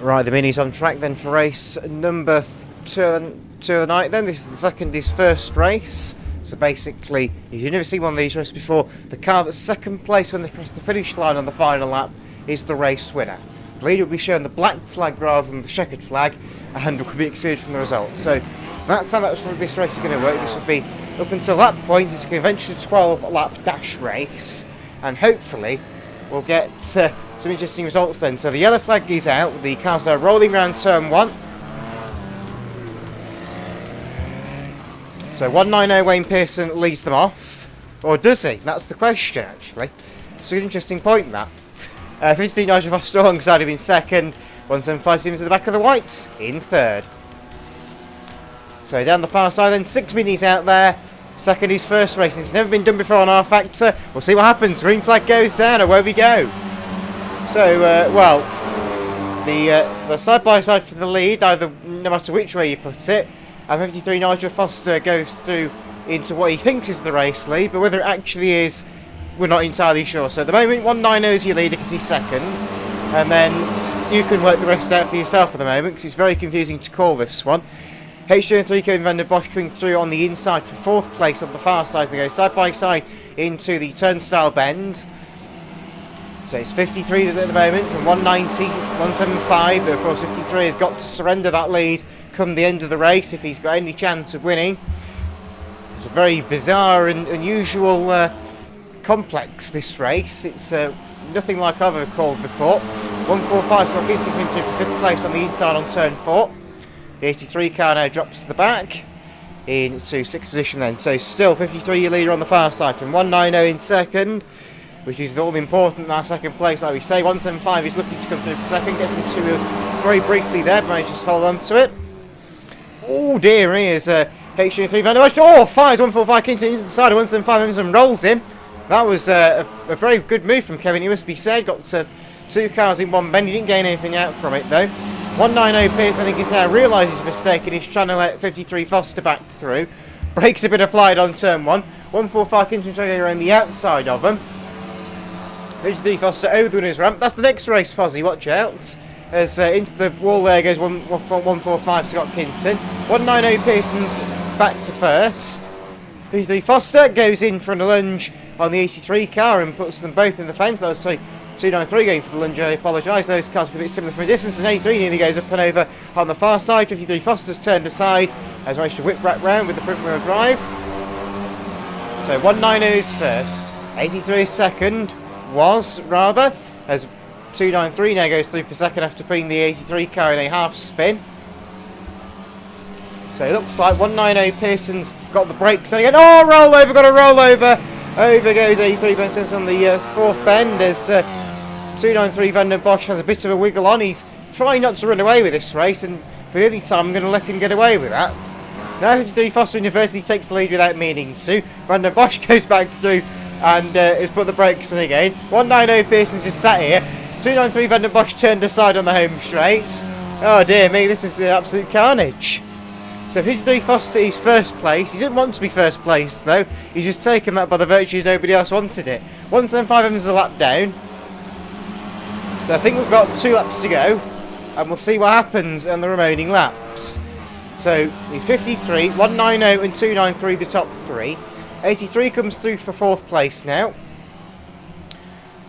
Right, the Mini's on track then for race number two of the night then. This is the second, his first race. So basically, if you've never seen one of these races before, the car that's second place when they cross the finish line on the final lap is the race winner. The leader will be shown the black flag rather than the checkered flag, and will be excluded from the results. So that's how this race is going to work. This will be, up until that point, it's a conventional 12-lap dash race, and hopefully we'll get some interesting results then. So the yellow flag is out, the cars are rolling around turn 1. So 190 Wayne Pearson leads them off, or does he? That's the question actually. It's an interesting point that. 53 Nigel Foster alongside him in second, 175 Simmons at the back of the whites in third. So down the far side then, 6 Minis out there. Second his first race, it's never been done before on R Factor. We'll see what happens. Green flag goes down, away we go. So, well, the side-by-side for the lead, either no matter which way you put it. And 53 Nigel Foster goes through into what he thinks is the race lead, but whether it actually is, we're not entirely sure. So at the moment, 190 is your leader because he's second. And then you can work the rest out for yourself at the moment because it's very confusing to call this one. HJ3 Kevin van der Bosch coming through on the inside for fourth place on the far side. They go side by side into the turnstile bend. So it's 53 at the moment from 190 175, but of course 53 has got to surrender that lead come the end of the race if he's got any chance of winning. It's a very bizarre and unusual complex, this race. It's nothing like I've ever called before. 145 Scott Keating coming through for fifth place on the inside on turn 4. The 83 car now drops to the back into sixth position then. So still 53 your leader on the far side from 190 in second, which is all important in our second place, like we say. 175 is looking to come through for second, gets some two wheels very briefly there, but manages to hold on to it. Oh dear, here's HJ3 Van der Bosch. Oh, fires 145 Kingston into the side of 175 and rolls him. That was a very good move from Kevin, it must be said. Got two cars in one bend, he didn't gain anything out from it though. 190 Pierce, I think, he's now realised his mistake and he's trying to let 53 Foster back through. Brakes have been applied on turn 1. 145 Kingston trying to go around the outside of them. 53 Foster over the winner's ramp. That's the next race, Fozzie, watch out. As into the wall there goes 145 Scott Kinton. 190 Pearson's back to first. 53 Foster goes in for a lunge on the 83 car and puts them both in the fence. That was 293 going for the lunge, I apologise. Those cars are a bit similar from a distance, and 83 nearly goes up and over on the far side. 53 Foster's turned aside as managed to whip back round with the front wheel drive. So 190 is first. 83 is second. Was rather, as 293 now goes through for second after putting the 83 car in a half spin. So it looks like 190 Pearson's got the brakes on again. Oh, roll over, got a roll over. Over goes 83 Ben Simpson on the fourth bend as 293 Van der Bosch has a bit of a wiggle on. He's trying not to run away with this race, and for the only time I'm going to let him get away with that. Now 53 Foster University takes the lead without meaning to. Van der Bosch goes back through and has put the brakes on again. 190 Pearson just sat here. 293 Van der Bosch turned aside on the home straight. Oh dear me, this is absolute carnage. So 53 Foster is first place. He didn't want to be first place though. He's just taken that by the virtue nobody else wanted it. 175 Evans a lap down. So I think we've got 2 laps to go, and we'll see what happens on the remaining laps. So it's 53, 190 and 293 the top 3. 83 comes through for fourth place now.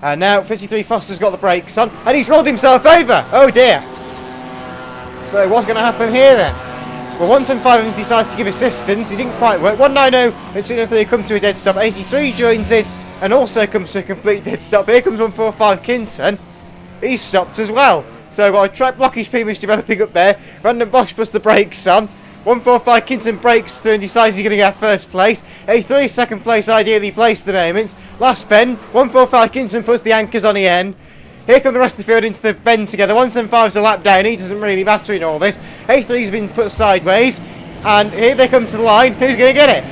And now 53 Foster's got the brakes on, and he's rolled himself over. Oh dear. So what's going to happen here then? Well, 175 decides to give assistance. He didn't quite work. 190 and 293 come to a dead stop. 83 joins in and also comes to a complete dead stop. Here comes 145 Kinton. He's stopped as well. So got a track blockage pretty much developing up there. Van der Bosch puts the brakes on. 145 Kinton breaks through and decides he's going to get first place. 83 second place, ideally placed at the moment. Last bend, 145 Kinton puts the anchors on the end. Here come the rest of the field into the bend together. 175's a lap down, he doesn't really matter in all this. 83's been put sideways, and here they come to the line. Who's going to get it?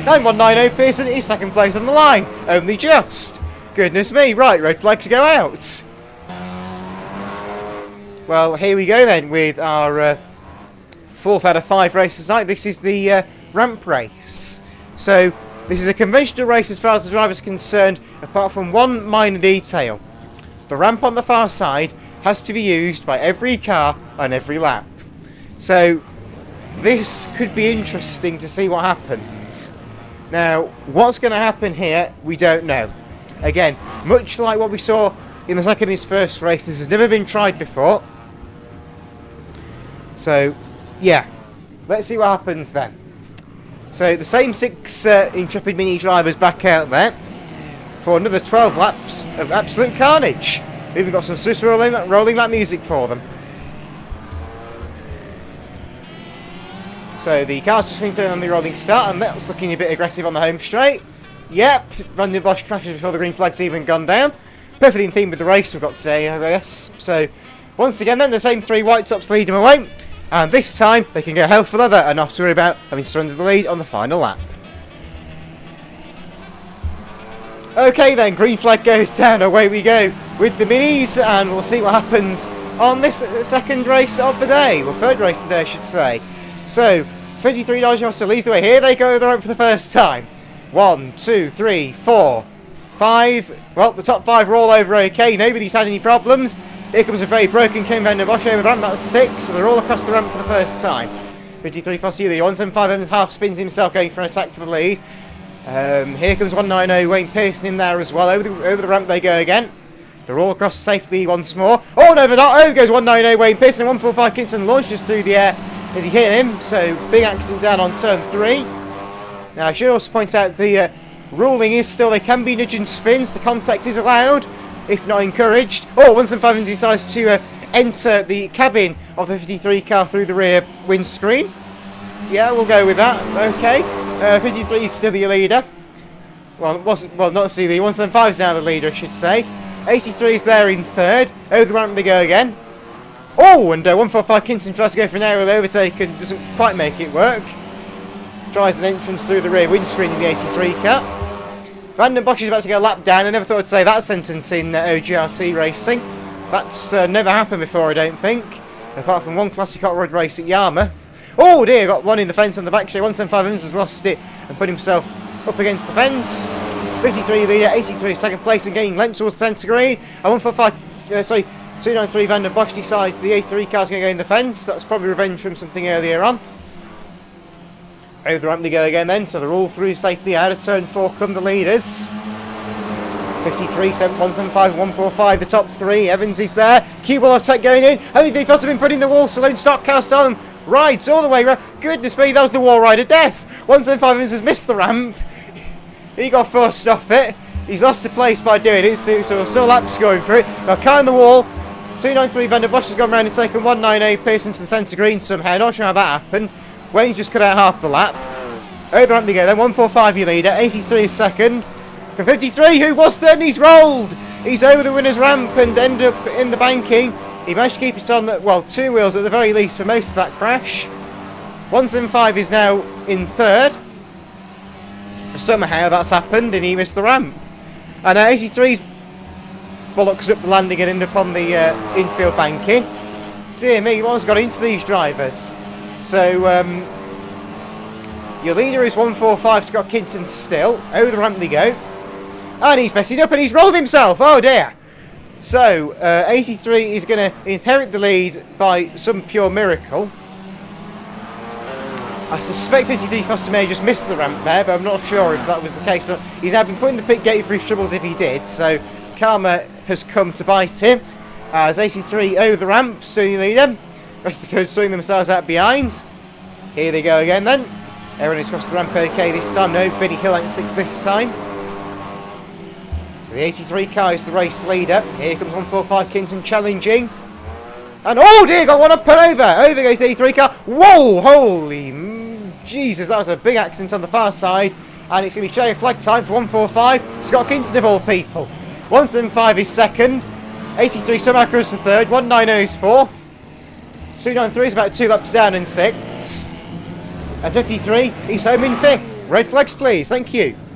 9190 Pearson is second place on the line, only just. Goodness me, right, red flags go out. Well, here we go then with our 4th out of 5 races tonight. This is the ramp race. So this is a conventional race as far as the driver's concerned, apart from one minor detail. The ramp on the far side has to be used by every car on every lap. So this could be interesting to see what happens. Now, what's going to happen here, we don't know. Again, much like what we saw in the second of his first race, this has never been tried before. So, yeah, let's see what happens then. So, the same 6 intrepid mini drivers back out there for another 12 laps of absolute carnage. We've even got some Swiss rolling that music for them. So, the car's just been thrown on the rolling start, and that's looking a bit aggressive on the home straight. Yep, Van der Bosch crashes before the green flag's even gone down. Perfectly in theme with the race, we've got to say, I guess. So, once again then, the same 3 white tops lead them away. And this time, they can go hell for leather and not have to worry about having surrendered the lead on the final lap. Okay then, green flag goes down, away we go with the minis, and we'll see what happens on this second race of the day. Well, third race of the day, I should say. So, 53 Dodge leads the way. Here they go the ramp for the first time. 1, 2, 3, 4, 5. Well, the top 5 are all over okay. Nobody's had any problems. Here comes a very broken Ken Van der Bosch over the ramp. That's 6. So they're all across the ramp for the first time. 53 Fossili, 175 and half spins himself going for an attack for the lead. Here comes 190 Wayne Pearson in there as well. Over the ramp they go again. They're all across safely once more. Oh no, they're not. Over goes 190 Wayne Pearson, and 145 Kinson launches through the air as he hit him. So big accident down on turn 3. Now I should also point out the ruling is still they can be nudging spins. The contact is allowed, if not encouraged. Oh, 175 decides to enter the cabin of the 53 car through the rear windscreen. Yeah, we'll go with that. Okay. 53 is still the leader. Well, not the leader. 175 is now the leader, I should say. 83 is there in third. Over the ramp they go again. Oh, and 145 Kinton tries to go for an aerial overtake and doesn't quite make it work. Tries an entrance through the rear windscreen in the 83 car. Van der Bosch is about to get a lap down. I never thought I'd say that sentence in OGRT racing. That's never happened before, I don't think. Apart from one classic hot rod race at Yarmouth. Oh dear, got one in the fence on the back straight. 175 Evans has lost it and put himself up against the fence. 53 leader, 83 second place and gaining length towards the centre green. And 293 Van der Bosch decides the A3 car's going to go in the fence. That's probably revenge from something earlier on. Over the ramp they go again then, so they're all through safely. Out of turn 4 come the leaders. 53, 175, 145, the top 3. Evans is there. Cue ball of tech going in. Only they must have been putting the wall. Saloon stock cast on. Rides all the way around. Goodness me, that was the wall ride of death. 175 Evans has missed the ramp. He got forced off it. He's lost a place by doing it, so still laps going for it. Now, car in the wall. 293 Van der Bosch has gone round and taken 198 Pearson to the centre green somehow. Not sure how that happened. Wayne's just cut out half the lap. Over the ramp they go then. 145 your leader. 83 is second. For 53, who was third, and he's rolled. He's over the winner's ramp and ended up in the banking. He managed to keep it on, well, 2 wheels at the very least for most of that crash. 175 is now in third. Somehow that's happened and he missed the ramp. And 83's bollocks up the landing and ended up on the infield banking. Dear me, what's got into these drivers? So, your leader is 145, Scott Kinton still. Over the ramp they go. And he's messing up and he's rolled himself. Oh dear. So, 83 is going to inherit the lead by some pure miracle. I suspect 53 Foster may have just missed the ramp there, but I'm not sure if that was the case. He's now been put in the pit gate for his troubles if he did, so karma has come to bite him. As 83 over the ramp, still the leader. The rest of the field sorting themselves out behind. Here they go again then. Everyone is across the ramp okay this time. No Benny Hill antics this time. So the 83 car is the race leader. Here comes 145 Kinton challenging. And oh dear, got one up and over. Over goes the 83 car. Whoa, holy Jesus, that was a big accident on the far side. And it's going to be checkered flag time for 145. Scott Kinton of all people. 175 is second. 83 somehow goes for third. 190 is fourth. 293 is about 2 laps down in sixth. And 53 he's home in fifth. Red flags please, thank you.